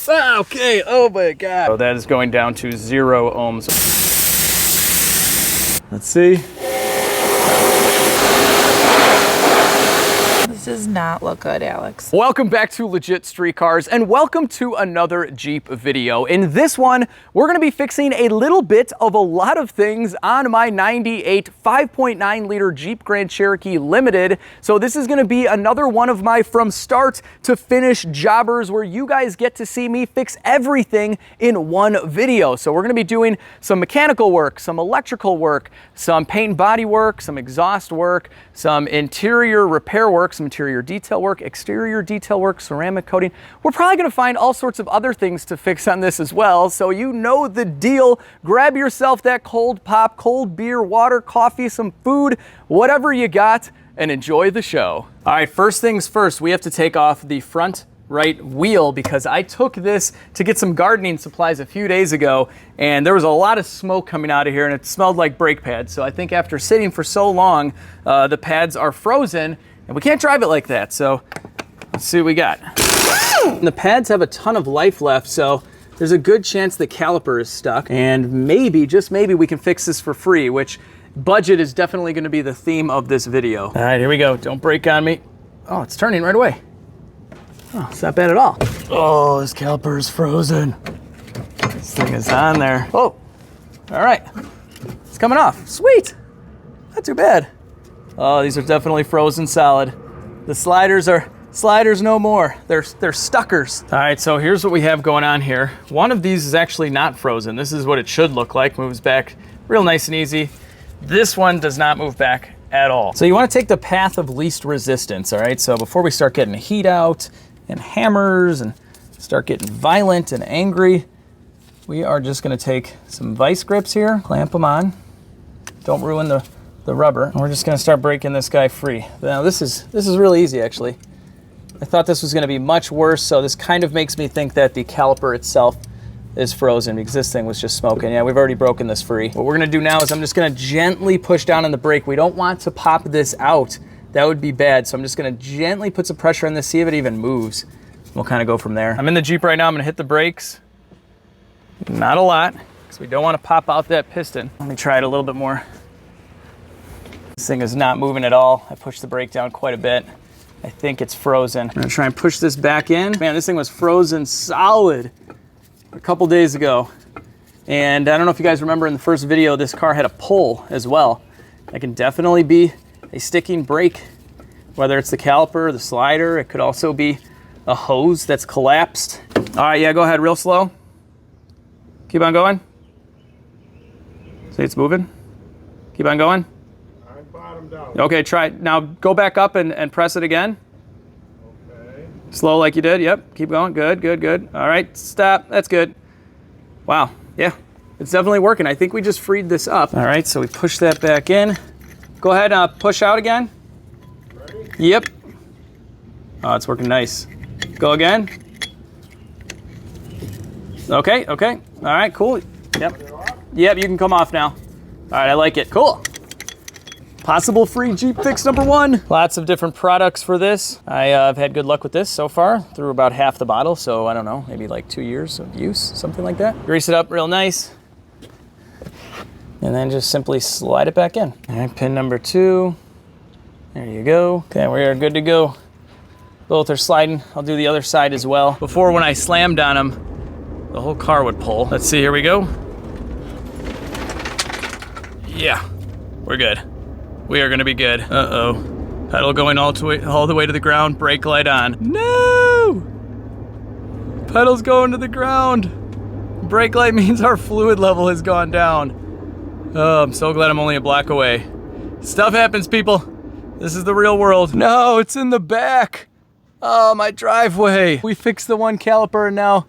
Okay, oh my God. So that is going down to 0 ohms. Let's see. This does not look good, Alex. Welcome back to Legit Street Cars, and welcome to another Jeep video. In this one, we're gonna be fixing a little bit of a lot of things on my 98 5.9 liter Jeep Grand Cherokee Limited. So this is gonna be another one of my from start to finish jobbers where you guys get to see me fix everything in one video. So we're gonna be doing some mechanical work, some electrical work, some paint and body work, some exhaust work, some interior repair work, some interior detail work, exterior detail work, ceramic coating. We're probably gonna find all sorts of other things to fix on this as well, so you know the deal. Grab yourself that cold pop, cold beer, water, coffee, some food, whatever you got, and enjoy the show. All right, first things first, we have to take off the front right wheel because I took this to get some gardening supplies a few days ago, and there was a lot of smoke coming out of here and it smelled like brake pads. So I think after sitting for so long, the pads are frozen and we can't drive it like that. So let's see what we got. The pads have a ton of life left, so there's a good chance the caliper is stuck, and maybe, just maybe, we can fix this for free, which budget is definitely gonna be the theme of this video. All right, here we go. Don't break on me. Oh, it's turning right away. Oh, it's not bad at all. Oh, this caliper is frozen. This thing is on there. Oh, all right. It's coming off. Sweet. Not too bad. Oh, these are definitely frozen solid. The sliders are sliders no more. They're stuckers. All right, so here's what we have going on here. One of these is actually not frozen. This is what it should look like. Moves back real nice and easy. This one does not move back at all. So you want to take the path of least resistance, all right? So before we start getting heat out and hammers and start getting violent and angry, we are just gonna take some vice grips here, clamp them on. Don't ruin the rubber. And we're just gonna start breaking this guy free. Now this is really easy actually. I thought this was gonna be much worse, so this kind of makes me think that the caliper itself is frozen because this thing was just smoking. Yeah, we've already broken this free. What we're gonna do now is I'm just gonna gently push down on the brake. We don't want to pop this out. That would be bad, so I'm just gonna gently put some pressure on this, see if it even moves. We'll kind of go from there. I'm in the Jeep right now, I'm gonna hit the brakes. Not a lot, because we don't wanna pop out that piston. Let me try it a little bit more. This thing is not moving at all. I pushed the brake down quite a bit. I think it's frozen. I'm gonna try and push this back in. Man, this thing was frozen solid a couple days ago. And I don't know if you guys remember in the first video, this car had a pull as well. That can definitely be a sticking brake, whether it's the caliper, the slider. It could also be a hose that's collapsed. All right, yeah, go ahead, real slow. Keep on going. See, it's moving. Keep on going. I bottomed out. Okay, try it. Now go back up and press it again. Okay. Slow like you did, yep. Keep going, good, good, good. All right, stop, that's good. Wow, yeah, it's definitely working. I think we just freed this up. All right, so we push that back in. Go ahead and push out again. Ready? Yep. Oh, it's working nice. Go again. Okay, okay. All right, cool. Yep. Yep, you can come off now. All right, I like it. Cool. Possible free Jeep fix number 1. Lots of different products for this. I've had good luck with this so far, through about half the bottle, so I don't know, maybe like 2 years of use, something like that. Grease it up real nice. And then just simply slide it back in. All right, pin number 2. There you go. Okay, we are good to go. Both are sliding. I'll do the other side as well. Before, when I slammed on them, the whole car would pull. Let's see, here we go. Yeah, we're good. We are gonna be good. Uh-oh. Pedal going all the way to the ground, brake light on. No! Pedal's going to the ground. Brake light means our fluid level has gone down. Oh, I'm so glad I'm only a block away. Stuff happens, people. This is the real world. No, it's in the back. Oh, my driveway. We fixed the one caliper and now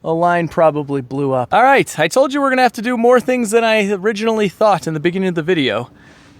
a line probably blew up. All right, I told you we're gonna have to do more things than I originally thought in the beginning of the video.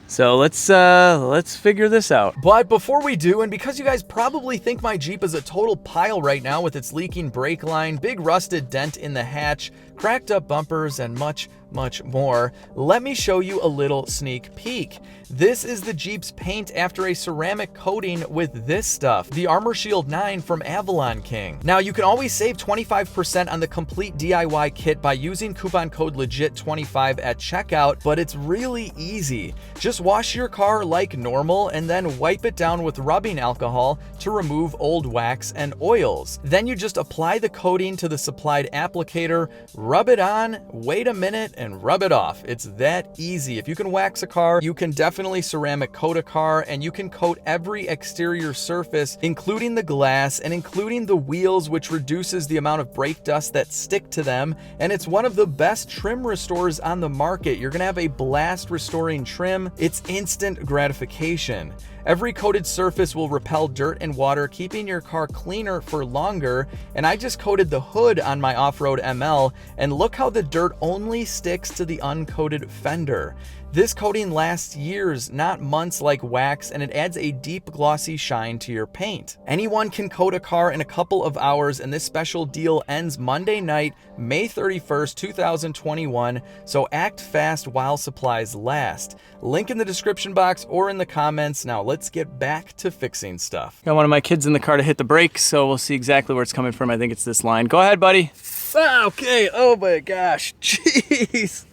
So let's figure this out. But before we do, and because you guys probably think my Jeep is a total pile right now with its leaking brake line, big rusted dent in the hatch, cracked up bumpers, and much, much more. Let me show you a little sneak peek. This is the Jeep's paint after a ceramic coating with this stuff, the Armor Shield 9 from Avalon King. Now, you can always save 25% on the complete DIY kit by using coupon code LEGIT25 at checkout, but it's really easy. Just wash your car like normal and then wipe it down with rubbing alcohol to remove old wax and oils. Then you just apply the coating to the supplied applicator, rub it on, wait a minute, and rub it off. It's that easy. If you can wax a car, you can definitely ceramic coat a car, and you can coat every exterior surface, including the glass and including the wheels, which reduces the amount of brake dust that stick to them. And it's one of the best trim restorers on the market. You're gonna have a blast restoring trim. It's instant gratification. Every coated surface will repel dirt and water, keeping your car cleaner for longer. And I just coated the hood on my off-road ML, and look how the dirt only sticks to the uncoated fender. This coating lasts years, not months like wax, and it adds a deep glossy shine to your paint. Anyone can coat a car in a couple of hours, and this special deal ends Monday night, May 31st, 2021, so act fast while supplies last. Link in the description box or in the comments. Now let's get back to fixing stuff. Got one of my kids in the car to hit the brakes, so we'll see exactly where it's coming from. I think it's this line. Go ahead, buddy. Ah, okay, oh my gosh, jeez.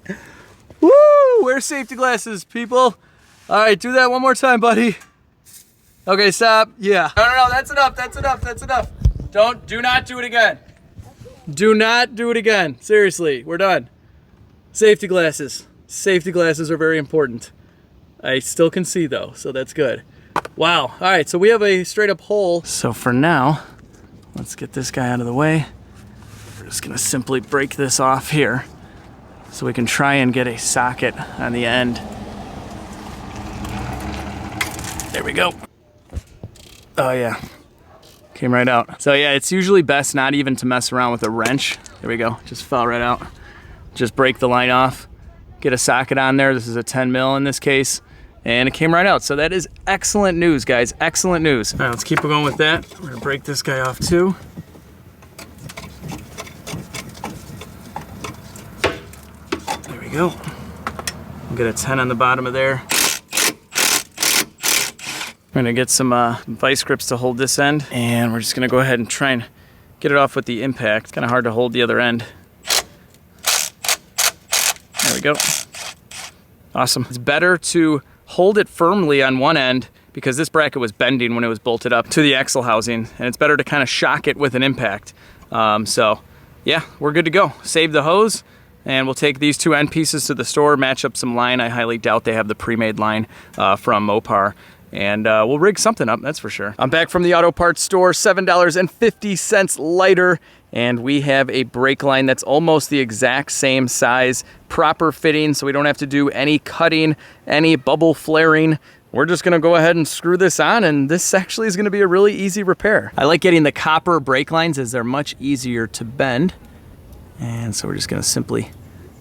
Woo! Wear safety glasses, people. All right, do that one more time, buddy. Okay, stop. Yeah. No, that's enough. That's enough. That's enough. Do not do it again. Do not do it again. Seriously, we're done. Safety glasses. Safety glasses are very important. I still can see though, so that's good. Wow. All right, so we have a straight up hole. So for now, let's get this guy out of the way. We're just gonna simply break this off here, so we can try and get a socket on the end. There we go. Oh yeah, came right out. So yeah, it's usually best not even to mess around with a wrench. There we go, just fell right out. Just break the line off, get a socket on there. This is a 10 mil in this case, and it came right out. So that is excellent news, guys, excellent news. All right, let's keep going with that. We're gonna break this guy off too. Go. We'll get a 10 on the bottom of there. We're gonna get some vice grips to hold this end, and we're just gonna go ahead and try and get it off with the impact. It's kind of hard to hold the other end. There we go. Awesome. It's better to hold it firmly on one end because this bracket was bending when it was bolted up to the axle housing, and it's better to kind of shock it with an impact. So yeah, we're good to go. Save the hose. And we'll take these two end pieces to the store, match up some line. I highly doubt they have the pre-made line from Mopar. And we'll rig something up, that's for sure. I'm back from the auto parts store, $7.50 lighter. And we have a brake line that's almost the exact same size, proper fitting, so we don't have to do any cutting, any bubble flaring. We're just gonna go ahead and screw this on, and this actually is gonna be a really easy repair. I like getting the copper brake lines as they're much easier to bend. And so we're just gonna simply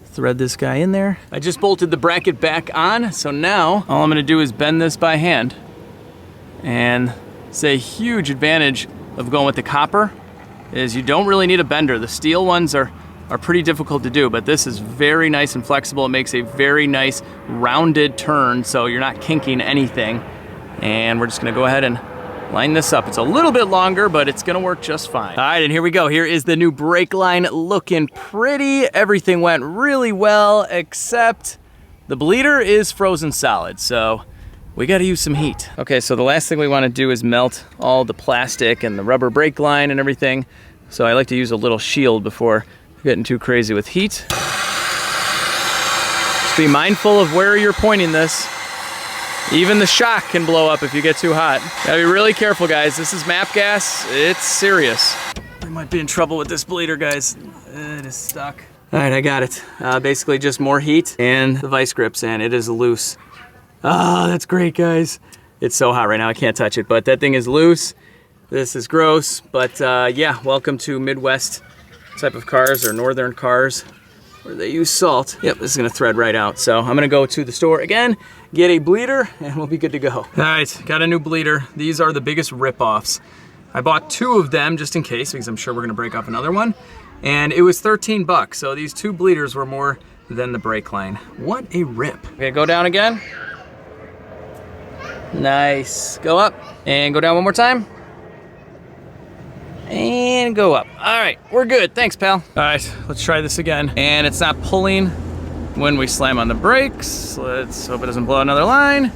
thread this guy in there. I just bolted the bracket back on, so now all I'm gonna do is bend this by hand. And it's a huge advantage of going with the copper is you don't really need a bender. The steel ones are pretty difficult to do, but this is very nice and flexible. It makes a very nice rounded turn, so you're not kinking anything. And we're just gonna go ahead and line this up. It's a little bit longer, but it's gonna work just fine. All right, and here we go. Here is the new brake line looking pretty. Everything went really well, except the bleeder is frozen solid, so we gotta use some heat. Okay, so the last thing we wanna do is melt all the plastic and the rubber brake line and everything. So I like to use a little shield before getting too crazy with heat. Just be mindful of where you're pointing this. Even the shock can blow up if you get too hot. Gotta be really careful, guys. This is MAP gas. It's serious. We might be in trouble with this bleeder, guys. It is stuck. All right, I got it. Basically just more heat and the vice grips, and it is loose. Ah, that's great, guys. It's so hot right now, I can't touch it, but that thing is loose. This is gross, but yeah, welcome to Midwest type of cars or northern cars where they use salt. Yep, this is gonna thread right out. So I'm gonna go to the store again, get a bleeder, and we'll be good to go. All right, got a new bleeder. These are the biggest rip-offs. I bought 2 of them just in case, because I'm sure we're gonna break off another one. And it was 13 bucks, so these 2 bleeders were more than the brake line. What a rip. Okay, go down again. Nice. Go up and go down one more time. And go up. All right, we're good. Thanks, pal. All right, let's try this again. And it's not pulling when we slam on the brakes. Let's hope it doesn't blow another line.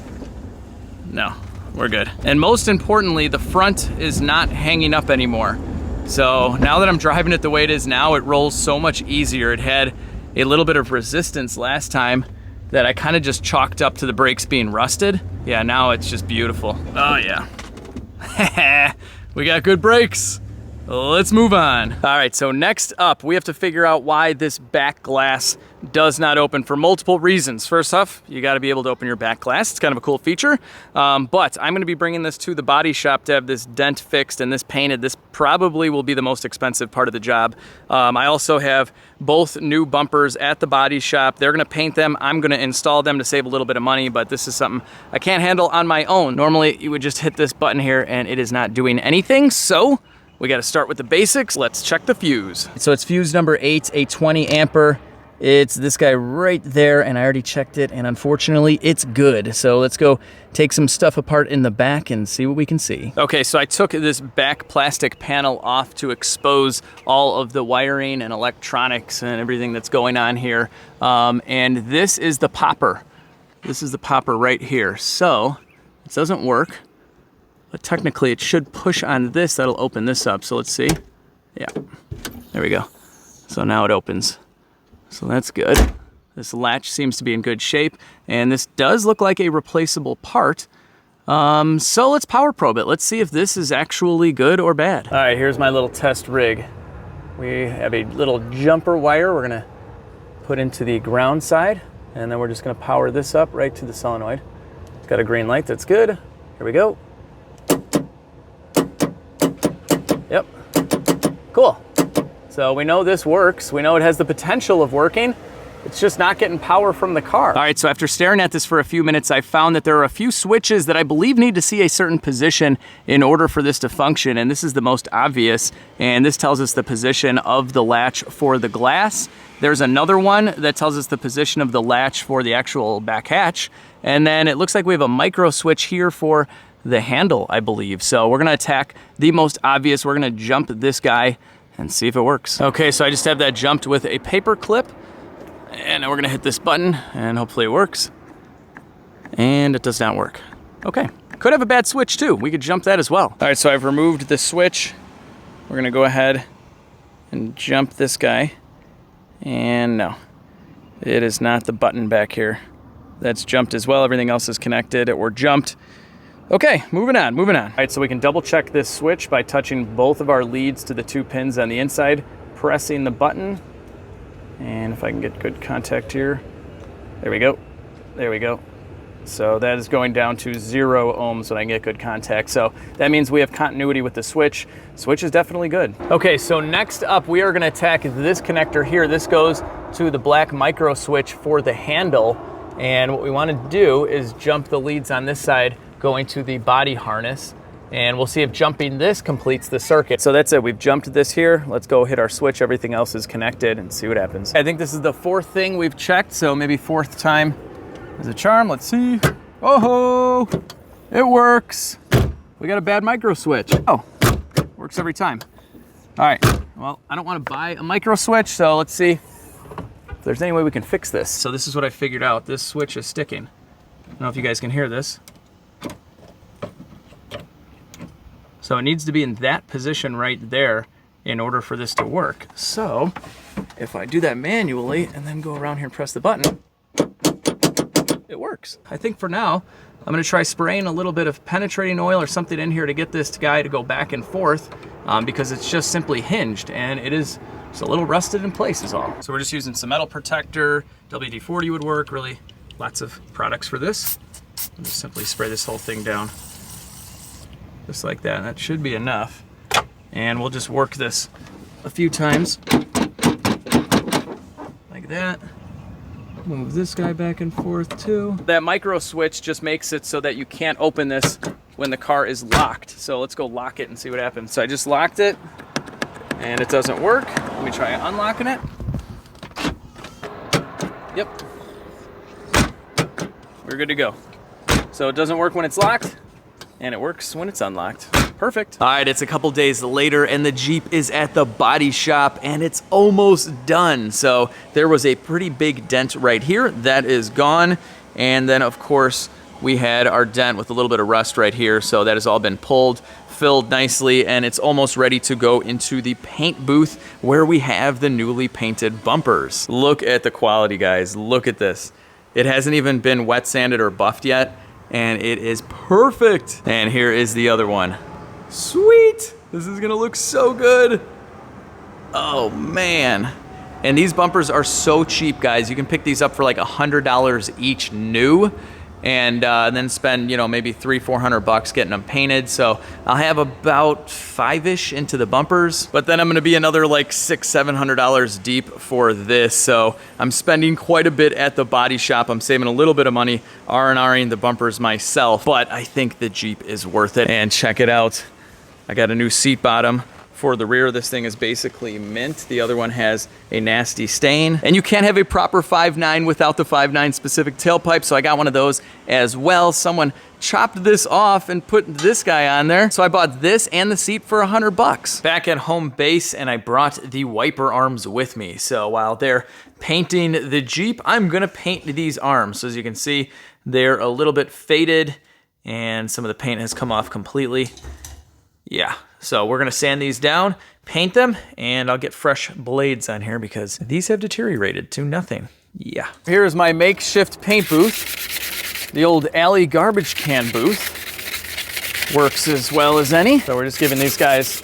No, we're good. And most importantly, the front is not hanging up anymore. So now that I'm driving it the way it is now, it rolls so much easier. It had a little bit of resistance last time that I kind of just chalked up to the brakes being rusted. Yeah, now it's just beautiful. Oh yeah. We got good brakes. Let's move on. All right, so next up, we have to figure out why this back glass does not open for multiple reasons. First off, you gotta be able to open your back glass. It's kind of a cool feature, but I'm gonna be bringing this to the body shop to have this dent fixed and this painted. This probably will be the most expensive part of the job. I also have both new bumpers at the body shop. They're gonna paint them. I'm gonna install them to save a little bit of money, but this is something I can't handle on my own. Normally, you would just hit this button here and it is not doing anything, so we got to start with the basics. Let's check the fuse. So it's fuse number 8, a 20 ampere. It's this guy right there, and I already checked it, and unfortunately, it's good. So let's go take some stuff apart in the back and see what we can see. Okay, so I took this back plastic panel off to expose all of the wiring and electronics and everything that's going on here. And this is the popper. This is the popper right here. So it doesn't work. But technically it should push on this, that'll open this up. So let's see. Yeah, there we go. So now it opens. So that's good. This latch seems to be in good shape, and this does look like a replaceable part. So let's power probe it. Let's see if this is actually good or bad. All right, here's my little test rig. We have a little jumper wire we're gonna put into the ground side, and then we're just gonna power this up right to the solenoid. It's got a green light, that's good. Here we go. Yep, cool. So we know this works. We know it has the potential of working. It's just not getting power from the car. All right, so after staring at this for a few minutes, I found that there are a few switches that I believe need to see a certain position in order for this to function, and this is the most obvious, and this tells us the position of the latch for the glass. There's another one that tells us the position of the latch for the actual back hatch, and then it looks like we have a micro switch here for the handle, I believe. So we're gonna attack the most obvious. We're gonna jump this guy and see if it works. Okay, so I just have that jumped with a paper clip, and now we're gonna hit this button and hopefully it works. And it does not work. Okay, could have a bad switch too. We could jump that as well. All right, so I've removed the switch. We're gonna go ahead and jump this guy. And no, it is not the button back here. That's jumped as well. Everything else is connected or jumped. Okay, moving on. All right, so we can double check this switch by touching both of our leads to the 2 pins on the inside, pressing the button, and if I can get good contact here, there we go. So that is going down to 0 ohms when I get good contact. So that means we have continuity with the switch. Switch is definitely good. Okay, so next up, we are gonna attack this connector here. This goes to the black micro switch for the handle. And what we wanna do is jump the leads on this side going to the body harness, and we'll see if jumping this completes the circuit. So that's it, we've jumped this here. Let's go hit our switch, everything else is connected, and see what happens. I think this is the 4th thing we've checked, so maybe 4th time is a charm. Let's see. Oh, it works. We got a bad micro switch. Oh, works every time. All right, well, I don't want to buy a micro switch, so let's see if there's any way we can fix this. So this is what I figured out. This switch is sticking. I don't know if you guys can hear this. So it needs to be in that position right there in order for this to work. So if I do that manually and then go around here and press the button, it works. I think for now, I'm gonna try spraying a little bit of penetrating oil or something in here to get this guy to go back and forth because it's just simply hinged and it is just a little rusted in place is all. So we're just using some metal protector, WD-40 would work, really lots of products for this. I'll just simply spray this whole thing down. Just like that, and that should be enough. And we'll just work this a few times. Like that. Move this guy back and forth too. That micro switch just makes it so that you can't open this when the car is locked. So let's go lock it and see what happens. So I just locked it and it doesn't work. Let me try unlocking it. Yep. We're good to go. So it doesn't work when it's locked, and it works when it's unlocked. Perfect. All right, it's a couple days later, and the Jeep is at the body shop, and it's almost done. So there was a pretty big dent right here. That is gone. And then, of course, we had our dent with a little bit of rust right here. So that has all been pulled, filled nicely, and it's almost ready to go into the paint booth where we have the newly painted bumpers. Look at the quality, guys. Look at this. It hasn't even been wet sanded or buffed yet, and it is perfect. And here is the other one. Sweet. This is gonna look so good. Oh man. And these bumpers are so cheap, guys. You can pick these up for like $100 each new, and then spend, you know, maybe $300-400 getting them painted. So I'll have about $5-ish into the bumpers, but then I'm gonna be another like $600-700 deep for this. So I'm spending quite a bit at the body shop. I'm saving a little bit of money R&Ring the bumpers myself, but I think the Jeep is worth it. And check it out. I got a new seat bottom. For the rear, this thing is basically mint. The other one has a nasty stain. And you can't have a proper 5.9 without the 5.9 specific tailpipe, so I got one of those as well. Someone chopped this off and put this guy on there. So I bought this and the seat for $100. Back at home base, and I brought the wiper arms with me. So while they're painting the Jeep, I'm gonna paint these arms. So as you can see, they're a little bit faded and some of the paint has come off completely. Yeah, so we're gonna sand these down, paint them, and I'll get fresh blades on here because these have deteriorated to nothing. Yeah. Here's my makeshift paint booth. The old alley garbage can booth. Works as well as any. So we're just giving these guys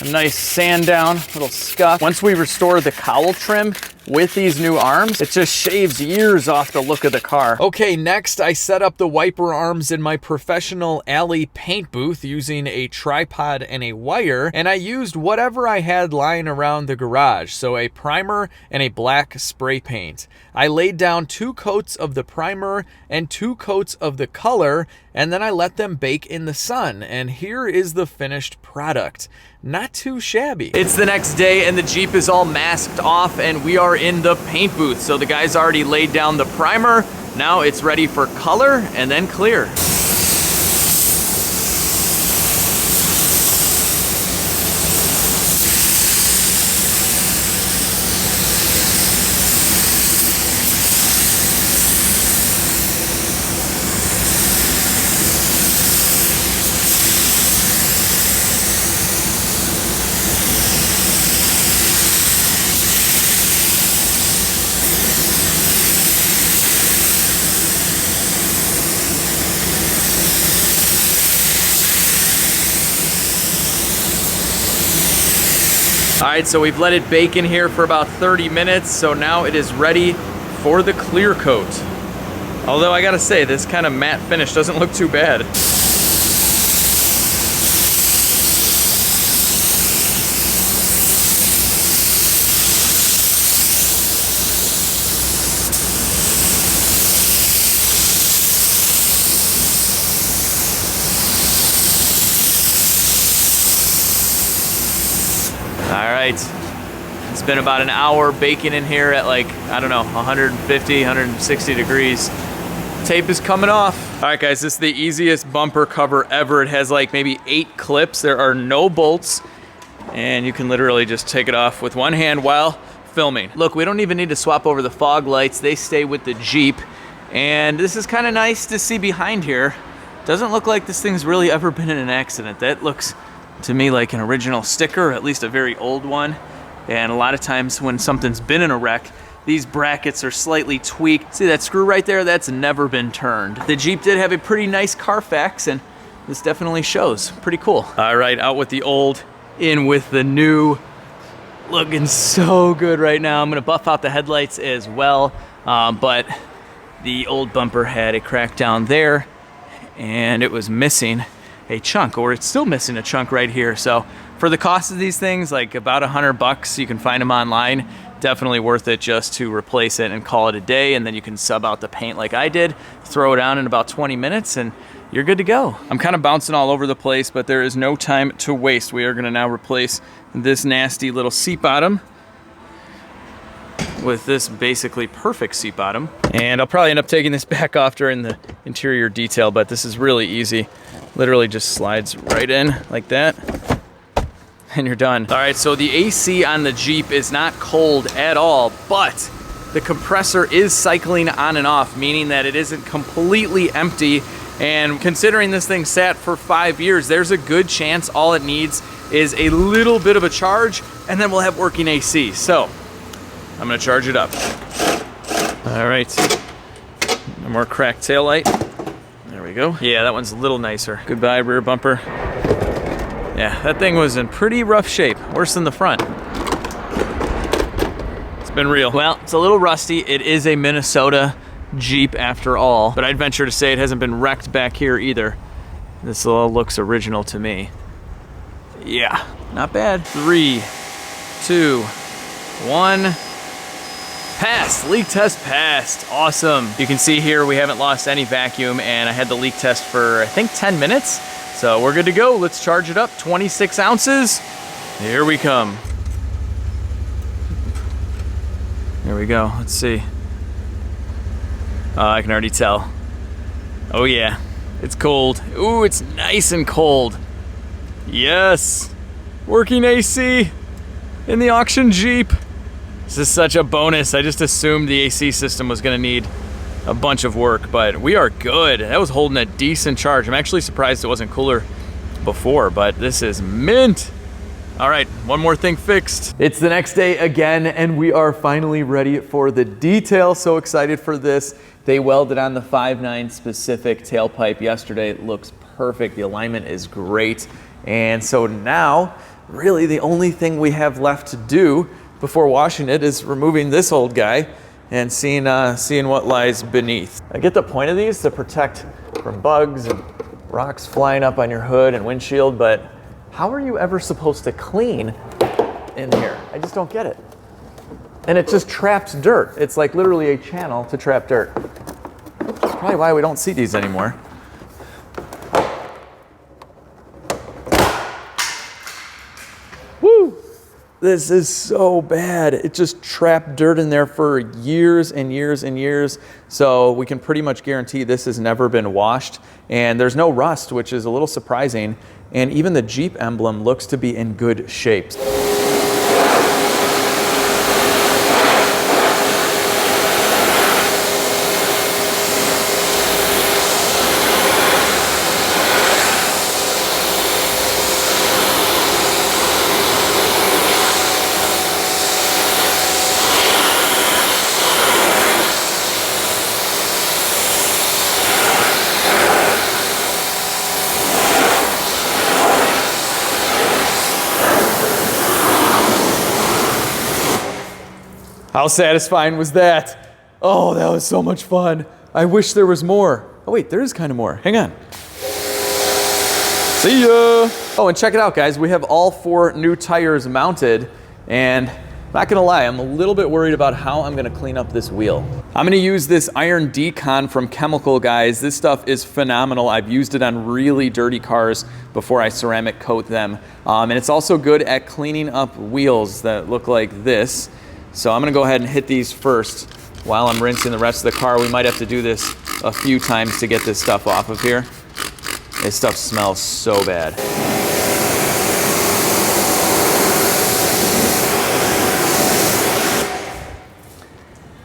a nice sand down, little scuff. Once we restore the cowl trim with these new arms, it just shaves years off the look of the car. Okay, next I set up the wiper arms in my professional alley paint booth using a tripod and a wire, and I used whatever I had lying around the garage, so a primer and a black spray paint. I laid down 2 coats of the primer and 2 coats of the color, and then I let them bake in the sun, and here is the finished product. Not too shabby. It's the next day and the Jeep is all masked off and we are in the paint booth. So the guys already laid down the primer. Now it's ready for color and then clear. All right, so we've let it bake in here for about 30 minutes, so now it is ready for the clear coat. Although I gotta say, this kind of matte finish doesn't look too bad. All right, it's been about an hour baking in here at like, I don't know, 150, 160 degrees. Tape is coming off. All right, guys, this is the easiest bumper cover ever. It has like maybe 8 clips. There are no bolts, and you can literally just take it off with one hand while filming. Look, we don't even need to swap over the fog lights. They stay with the Jeep, and this is kind of nice to see behind here. Doesn't look like this thing's really ever been in an accident. That looks to me like an original sticker, or at least a very old one. And a lot of times when something's been in a wreck, these brackets are slightly tweaked. See that screw right there? That's never been turned. The Jeep did have a pretty nice Carfax, and this definitely shows. Pretty cool. All right, out with the old, in with the new. Looking so good right now. I'm gonna buff out the headlights as well, but the old bumper had a crack down there, and it was missing a chunk, or it's still missing a chunk right here. So for the cost of these things, like about $100, you can find them online. Definitely worth it just to replace it and call it a day, and then you can sub out the paint like I did, throw it on in about 20 minutes, and you're good to go. I'm kind of bouncing all over the place, but there is no time to waste. We are gonna now replace this nasty little seat bottom. with this basically perfect seat bottom. And I'll probably end up taking this back off during the interior detail, but this is really easy. Literally just slides right in like that, and you're done. All right, so the AC on the Jeep is not cold at all, but the compressor is cycling on and off, meaning that it isn't completely empty. And considering this thing sat for 5 years, there's a good chance all it needs is a little bit of a charge, and then we'll have working AC. So I'm gonna charge it up. All right, no more cracked taillight. There we go. Yeah, that one's a little nicer. Goodbye, rear bumper. Yeah, that thing was in pretty rough shape, worse than the front. It's been real. Well, it's a little rusty. It is a Minnesota Jeep after all, but I'd venture to say it hasn't been wrecked back here either. This all looks original to me. Yeah, not bad. 3, 2, 1. Passed. Leak test passed. Awesome. You can see here we haven't lost any vacuum, and I had the leak test for I think 10 minutes. So we're good to go. Let's charge it up. 26 ounces. Here we come. Here we go. Let's see. I can already tell. Oh yeah, it's cold. Ooh, it's nice and cold. Yes, working AC in the auction Jeep. This is such a bonus. I just assumed the AC system was gonna need a bunch of work, but we are good. That was holding a decent charge. I'm actually surprised it wasn't cooler before, but this is mint. All right, one more thing fixed. It's the next day again, and we are finally ready for the detail. So excited for this. They welded on the 5.9 specific tailpipe yesterday. It looks perfect. The alignment is great. And so now, really the only thing we have left to do before washing it is removing this old guy and seeing what lies beneath. I get the point of these to protect from bugs and rocks flying up on your hood and windshield, but how are you ever supposed to clean in here? I just don't get it. And it just traps dirt. It's like literally a channel to trap dirt. That's probably why we don't see these anymore. Woo! This is so bad. It just trapped dirt in there for years and years and years. So we can pretty much guarantee this has never been washed. And there's no rust, which is a little surprising. And even the Jeep emblem looks to be in good shape. How satisfying was that? Oh, that was so much fun. I wish there was more. Oh wait, there is kind of more. Hang on. See ya. Oh, and check it out, guys. We have all 4 new tires mounted, and not gonna lie, I'm a little bit worried about how I'm gonna clean up this wheel. I'm gonna use this iron decon from Chemical, guys. This stuff is phenomenal. I've used it on really dirty cars before I ceramic coat them. And it's also good at cleaning up wheels that look like this. So I'm gonna go ahead and hit these first while I'm rinsing the rest of the car. We might have to do this a few times to get this stuff off of here. This stuff smells so bad.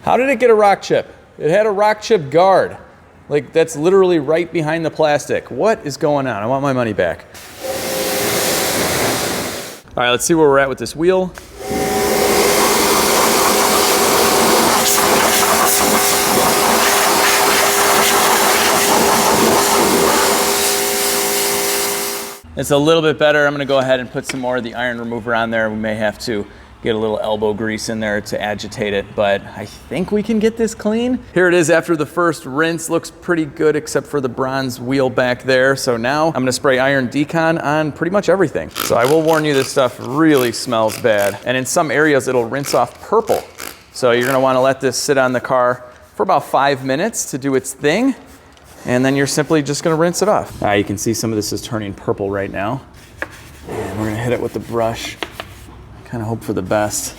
How did it get a rock chip? It had a rock chip guard. Like, that's literally right behind the plastic. What is going on? I want my money back. All right, let's see where we're at with this wheel. It's a little bit better. I'm gonna go ahead and put some more of the iron remover on there. We may have to get a little elbow grease in there to agitate it, but I think we can get this clean. Here it is after the first rinse. Looks pretty good except for the bronze wheel back there. So now I'm gonna spray iron decon on pretty much everything. So I will warn you, this stuff really smells bad. And in some areas it'll rinse off purple. So you're gonna wanna let this sit on the car for about 5 minutes to do its thing. And then you're simply just gonna rinse it off. You can see some of this is turning purple right now. And we're gonna hit it with the brush. Kind of hope for the best.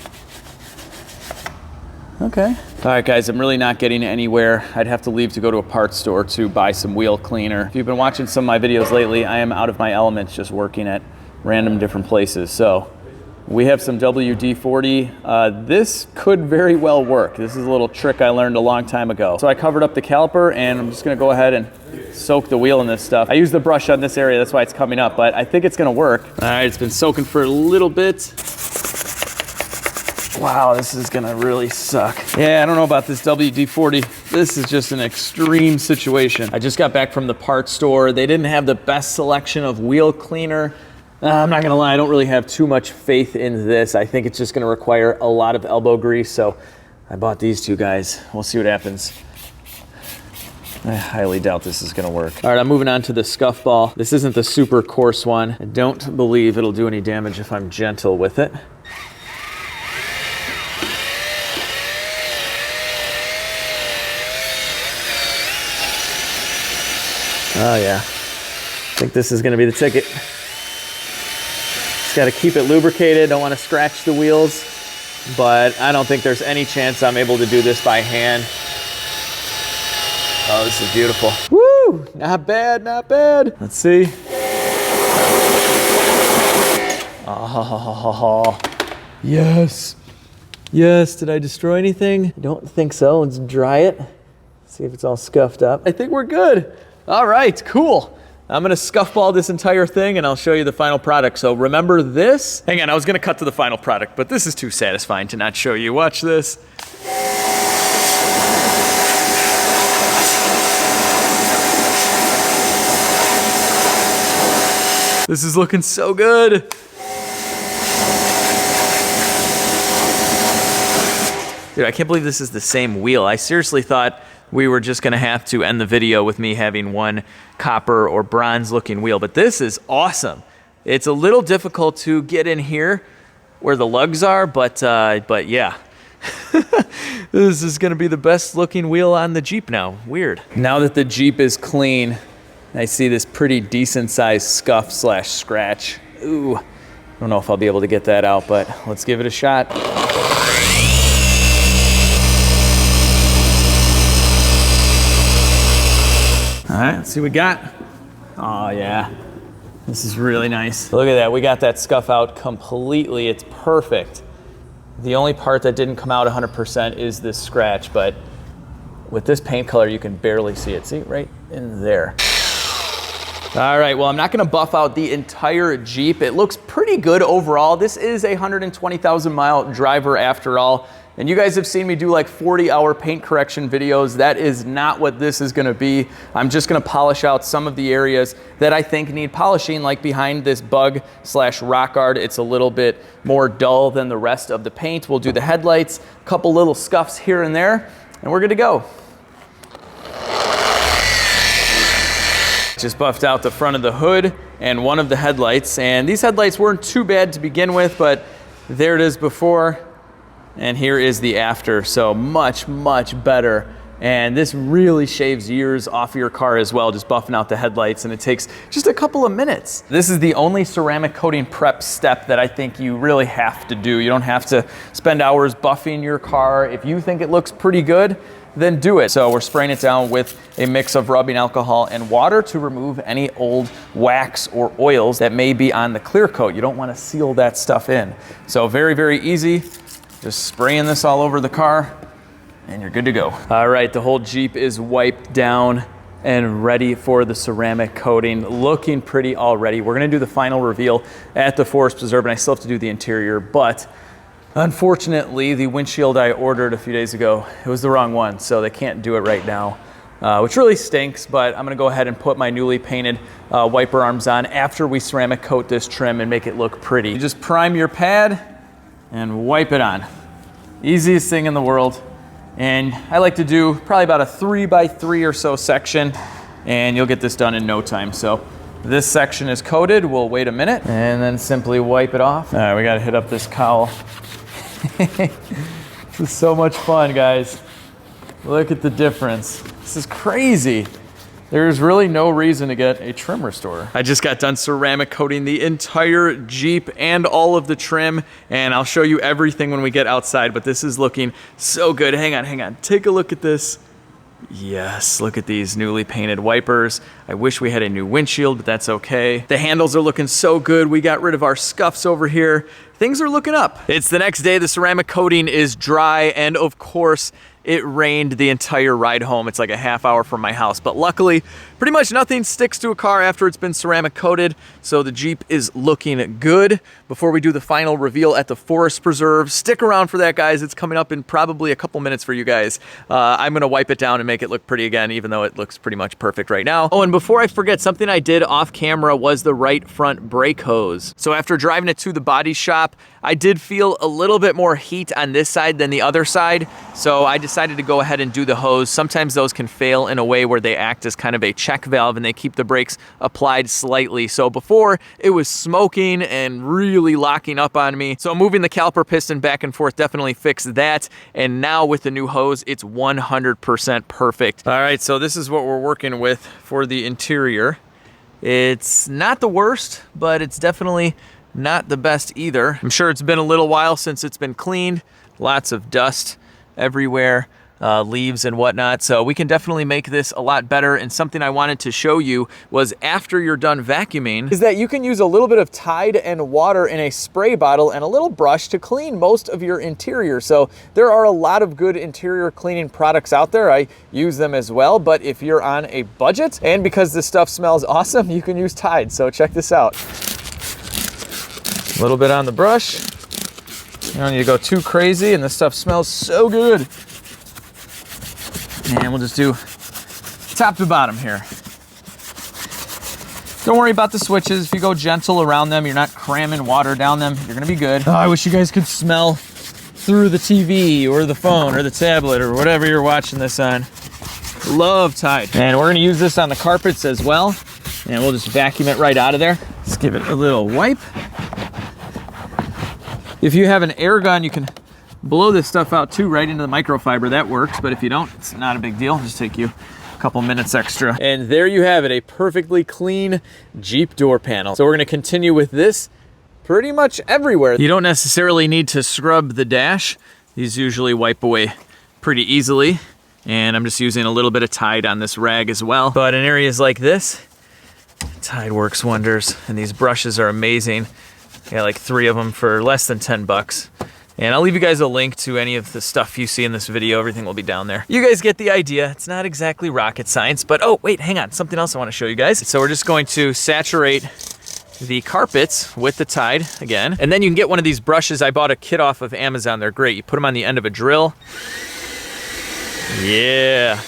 Okay. All right, guys, I'm really not getting anywhere. I'd have to leave to go to a parts store to buy some wheel cleaner. If you've been watching some of my videos lately, I am out of my elements just working at random different places. So we have some WD-40. This could very well work. This is a little trick I learned a long time ago. So I covered up the caliper, and I'm just gonna go ahead and soak the wheel in this stuff. I use the brush on this area, that's why it's coming up, but I think it's gonna work. All right, it's been soaking for a little bit. Wow, this is gonna really suck. Yeah, I don't know about this WD-40. This is just an extreme situation. I just got back from the parts store. They didn't have the best selection of wheel cleaner. I'm not gonna lie, I don't really have too much faith in this. I think it's just gonna require a lot of elbow grease, so I bought these two guys. We'll see what happens. I highly doubt this is gonna work. All right, I'm moving on to the scuff ball. This isn't the super coarse one. I don't believe it'll do any damage if I'm gentle with it. Oh yeah, I think this is gonna be the ticket. Just gotta keep it lubricated, don't wanna scratch the wheels, but I don't think there's any chance I'm able to do this by hand. Oh, this is beautiful. Woo, not bad, not bad. Let's see. Oh, yes. Yes, did I destroy anything? I don't think so, let's dry it. See if it's all scuffed up. I think we're good. All right, cool. I'm gonna scuff ball this entire thing and I'll show you the final product. So remember this? Hang on, I was gonna cut to the final product, but this is too satisfying to not show you. Watch this. This is looking so good. Dude, I can't believe this is the same wheel. I seriously thought we were just gonna have to end the video with me having one copper or bronze looking wheel, but this is awesome. It's a little difficult to get in here where the lugs are, but yeah. This is gonna be the best looking wheel on the Jeep now. Weird. Now that the Jeep is clean, I see this pretty decent sized scuff slash scratch. Ooh, I don't know if I'll be able to get that out, but let's give it a shot. All right, let's see what we got. Oh yeah, this is really nice. Look at that, we got that scuff out completely. It's perfect. The only part that didn't come out 100% is this scratch, but with this paint color, you can barely see it. See, right in there. All right, well, I'm not gonna buff out the entire Jeep. It looks pretty good overall. This is a 120,000 mile driver after all. And you guys have seen me do like 40-hour paint correction videos. That is not what this is gonna be. I'm just gonna polish out some of the areas that I think need polishing, like behind this bug slash rock guard. It's a little bit more dull than the rest of the paint. We'll do the headlights, a couple little scuffs here and there, and we're good to go. Just buffed out the front of the hood and one of the headlights. And these headlights weren't too bad to begin with, but there it is before. And here is the after, so much, much better. And this really shaves years off of your car as well, just buffing out the headlights, and it takes just a couple of minutes. This is the only ceramic coating prep step that I think you really have to do. You don't have to spend hours buffing your car. If you think it looks pretty good, then do it. So we're spraying it down with a mix of rubbing alcohol and water to remove any old wax or oils that may be on the clear coat. You don't want to seal that stuff in. So very, very easy. Just spraying this all over the car and you're good to go. All right, the whole Jeep is wiped down and ready for the ceramic coating. Looking pretty already. We're gonna do the final reveal at the Forest Preserve, and I still have to do the interior, but unfortunately, the windshield I ordered a few days ago, it was the wrong one, so they can't do it right now, which really stinks, but I'm gonna go ahead and put my newly painted wiper arms on after we ceramic coat this trim and make it look pretty. You just prime your pad and wipe it on. Easiest thing in the world. And I like to do probably about a 3x3 or so section, and you'll get this done in no time. So this section is coated. We'll wait a minute and then simply wipe it off. All right, we gotta hit up this cowl. This is so much fun, guys. Look at the difference. This is crazy. There's really no reason to get a trim restorer. I just got done ceramic coating the entire Jeep and all of the trim, and I'll show you everything when we get outside, but this is looking so good. Hang on. Take a look at this. Yes, look at these newly painted wipers. I wish we had a new windshield, but that's okay. The handles are looking so good. We got rid of our scuffs over here. Things are looking up. It's the next day. The ceramic coating is dry, and of course, it rained the entire ride home. It's like a half hour from my house, but luckily, pretty much nothing sticks to a car after it's been ceramic coated, so the Jeep is looking good. Before we do the final reveal at the Forest Preserve, stick around for that, guys. It's coming up in probably a couple minutes for you guys. I'm gonna wipe it down and make it look pretty again, even though it looks pretty much perfect right now. Oh, and before I forget, something I did off camera was the right front brake hose. So after driving it to the body shop, I did feel a little bit more heat on this side than the other side, so I decided to go ahead and do the hose. Sometimes those can fail in a way where they act as kind of a check valve and they keep the brakes applied slightly. So before, it was smoking and really locking up on me. So moving the caliper piston back and forth definitely fixed that. And now with the new hose, it's 100% perfect. All right, so this is what we're working with for the interior. It's not the worst, but it's definitely not the best either. I'm sure it's been a little while since it's been cleaned. Lots of dust everywhere, leaves and whatnot. So we can definitely make this a lot better. And something I wanted to show you was after you're done vacuuming is that you can use a little bit of Tide and water in a spray bottle and a little brush to clean most of your interior. So there are a lot of good interior cleaning products out there. I use them as well, but if you're on a budget and because this stuff smells awesome, you can use Tide. So check this out. A little bit on the brush. You don't need to go too crazy, and this stuff smells so good. And we'll just do top to bottom here. Don't worry about the switches. If you go gentle around them, you're not cramming water down them, you're gonna be good. Oh, I wish you guys could smell through the TV or the phone or the tablet or whatever you're watching this on. Love Tide. And we're gonna use this on the carpets as well. And we'll just vacuum it right out of there. Let's give it a little wipe. If you have an air gun, you can blow this stuff out too, right into the microfiber. That works, but if you don't, it's not a big deal. It'll just take you a couple minutes extra. And there you have it, a perfectly clean Jeep door panel. So we're gonna continue with this pretty much everywhere. You don't necessarily need to scrub the dash. These usually wipe away pretty easily. And I'm just using a little bit of Tide on this rag as well. But in areas like this, Tide works wonders. And these brushes are amazing. I got like 3 of them for less than 10 bucks. And I'll leave you guys a link to any of the stuff you see in this video. Everything will be down there. You guys get the idea. It's not exactly rocket science, but oh, wait, hang on. Something else I want to show you guys. So we're just going to saturate the carpets with the Tide again. And then you can get one of these brushes. I bought a kit off of Amazon. They're great. You put them on the end of a drill. Yeah.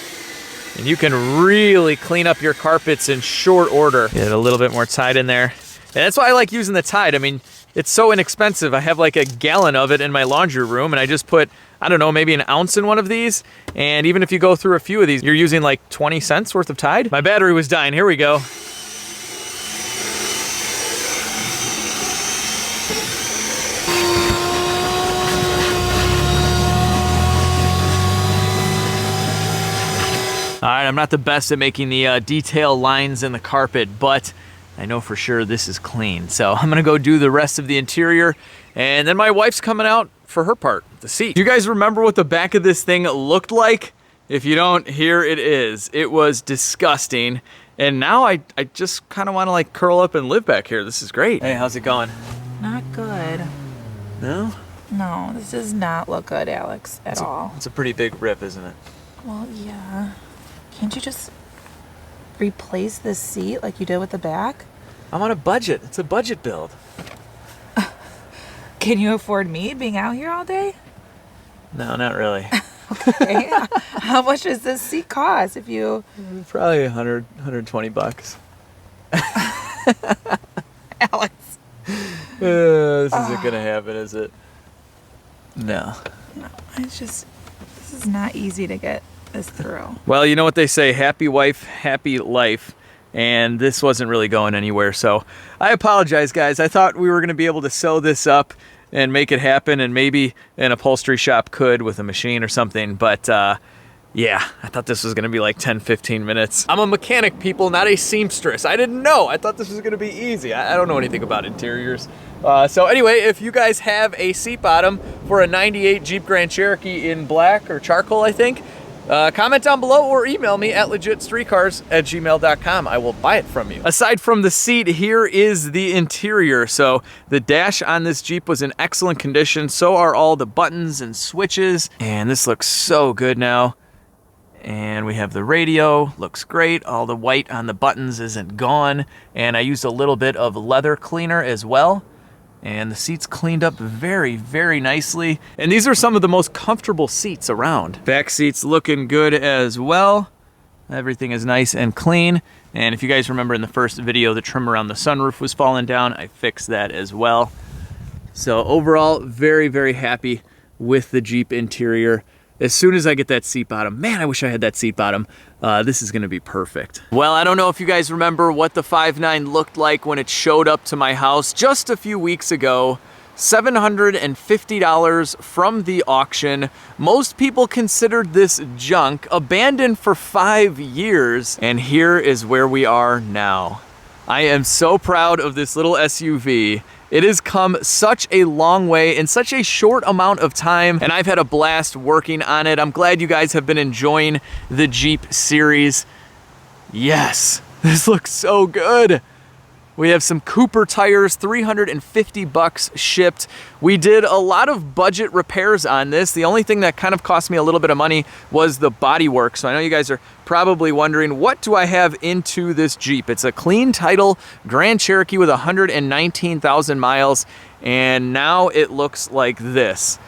And you can really clean up your carpets in short order. Get a little bit more Tide in there. And that's why I like using the Tide. I mean, it's so inexpensive. I have like a gallon of it in my laundry room, and I just put, I don't know, maybe an ounce in one of these. And even if you go through a few of these, you're using like 20 cents worth of Tide. My battery was dying. Here we go. All right, I'm not the best at making the detail lines in the carpet, but I know for sure this is clean. So I'm gonna go do the rest of the interior, and then my wife's coming out for her part, the seat. You guys remember what the back of this thing looked like? If you don't, here it is. It was disgusting. And now I just kind of want to like curl up and live back here. This is great. Hey, how's it going? Not good. No? No, this does not look good, Alex, at all. It's a pretty big rip, isn't it? Well, yeah. Can't you just replace this seat like you did with the back? I'm on a budget. It's a budget build. Can you afford me being out here all day? No, not really. Okay. How much does this seat cost if you... Probably 100, 120 bucks. Alex. This isn't gonna happen, is it? No. No, it's just, this is not easy to get this through. Well, you know what they say, happy wife, happy life. And this wasn't really going anywhere. So I apologize, guys. I thought we were gonna be able to sew this up and make it happen, and maybe an upholstery shop could with a machine or something. But Yeah, I thought this was gonna be like 10, 15 minutes. I'm a mechanic, people, not a seamstress. I didn't know. I thought this was gonna be easy. I don't know anything about interiors. So anyway, if you guys have a seat bottom for a 98 Jeep Grand Cherokee in black or charcoal, I think, comment down below or email me at legitstreetcars@gmail.com. I will buy it from you. Aside from the seat, here is the interior. So the dash on this Jeep was in excellent condition. So are all the buttons and switches. And this looks so good now. And we have the radio, looks great. All the white on the buttons isn't gone. And I used a little bit of leather cleaner as well. And the seats cleaned up very, very nicely. And these are some of the most comfortable seats around. Back seats looking good as well. Everything is nice and clean. And if you guys remember in the first video, the trim around the sunroof was falling down. I fixed that as well. So overall, very, very happy with the Jeep interior. As soon as I get that seat bottom, man, I wish I had that seat bottom. This is gonna be perfect. Well, I don't know if you guys remember what the 5.9 looked like when it showed up to my house just a few weeks ago. $750 from the auction. Most people considered this junk, abandoned for 5 years, and here is where we are now. I am so proud of this little SUV. It has come such a long way in such a short amount of time, and I've had a blast working on it. I'm glad you guys have been enjoying the Jeep series. Yes, this looks so good. We have some Cooper tires, 350 bucks shipped. We did a lot of budget repairs on this. The only thing that kind of cost me a little bit of money was the body work. So I know you guys are probably wondering, what do I have into this Jeep? It's a clean title Grand Cherokee with 119,000 miles, and now it looks like this.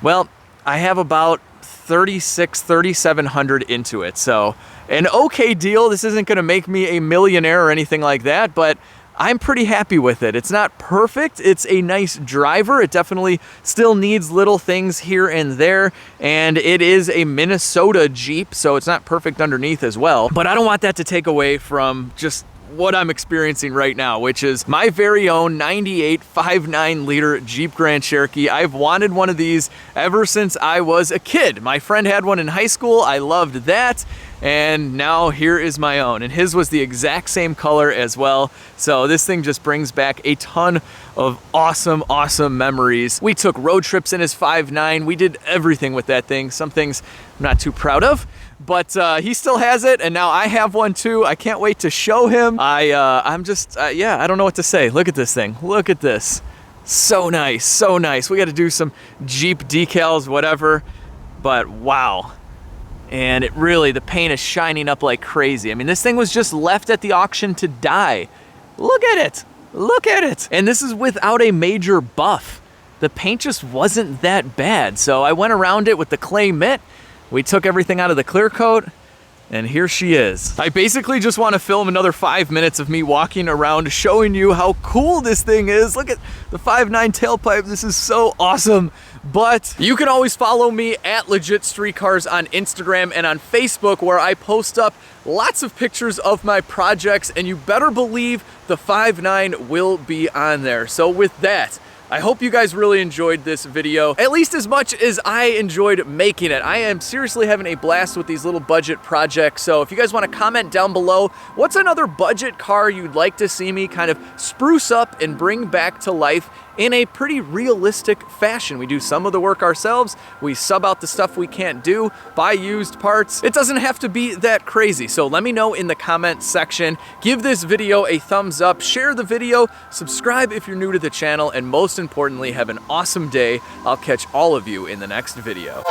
Well, I have about 3,700 into it. So an okay deal. This isn't gonna make me a millionaire or anything like that, but I'm pretty happy with it. It's not perfect. It's a nice driver. It definitely still needs little things here and there. And it is a Minnesota Jeep, so it's not perfect underneath as well. But I don't want that to take away from just what I'm experiencing right now, which is my very own 98 5.9 liter Jeep Grand Cherokee. I've wanted one of these ever since I was a kid. My friend had one in high school. I loved that. And now here is my own. And his was the exact same color as well. So this thing just brings back a ton of awesome, awesome memories. We took road trips in his 5.9. We did everything with that thing. Some things I'm not too proud of, but he still has it, and now I have one too. I can't wait to show him. I'm just, yeah, I don't know what to say. Look at this thing. Look at this. So nice, so nice. We got to do some Jeep decals, whatever, but wow. And it really, the paint is shining up like crazy. I mean, this thing was just left at the auction to die. Look at it. Look at it. And this is without a major buff. The paint just wasn't that bad. So I went around it with the clay mitt. We took everything out of the clear coat, and here she is. I basically just want to film another 5 minutes of me walking around showing you how cool this thing is. Look at the 5.9 tailpipe. This is so awesome. But you can always follow me at Legit Street Cars on Instagram and on Facebook, where I post up lots of pictures of my projects, and you better believe the 5.9 will be on there. So with that, I hope you guys really enjoyed this video, at least as much as I enjoyed making it. I am seriously having a blast with these little budget projects. So if you guys want to comment down below, what's another budget car you'd like to see me kind of spruce up and bring back to life in a pretty realistic fashion? We do some of the work ourselves, we sub out the stuff we can't do, buy used parts. It doesn't have to be that crazy. So let me know in the comment section. Give this video a thumbs up, share the video, subscribe if you're new to the channel, and most importantly, have an awesome day. I'll catch all of you in the next video.